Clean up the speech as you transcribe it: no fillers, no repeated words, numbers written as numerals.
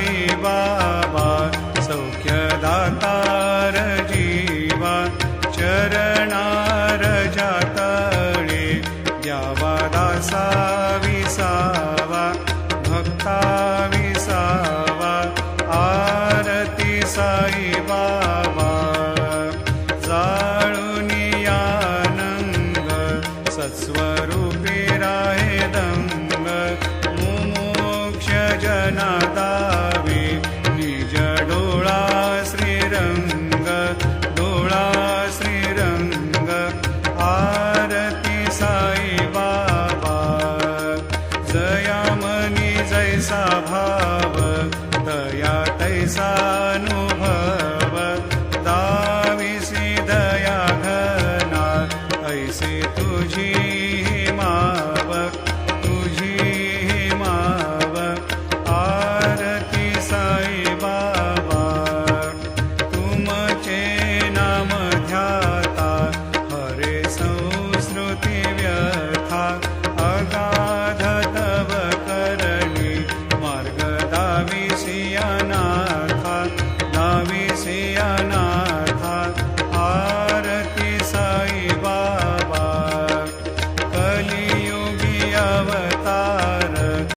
साई बाबा सौख्यदातार जीवा चरणार जातळे द्यावा दासा विसावा भक्ता विसावा आरती साई बाबा जाळूनी आनंद सत्स्वरूपी राहे दंग मुमोक्ष जना दावे निज डोळा श्रीरंग डोळा श्रीरंग आरती साई बाबा जया मनी जैसा भाव तया तैसा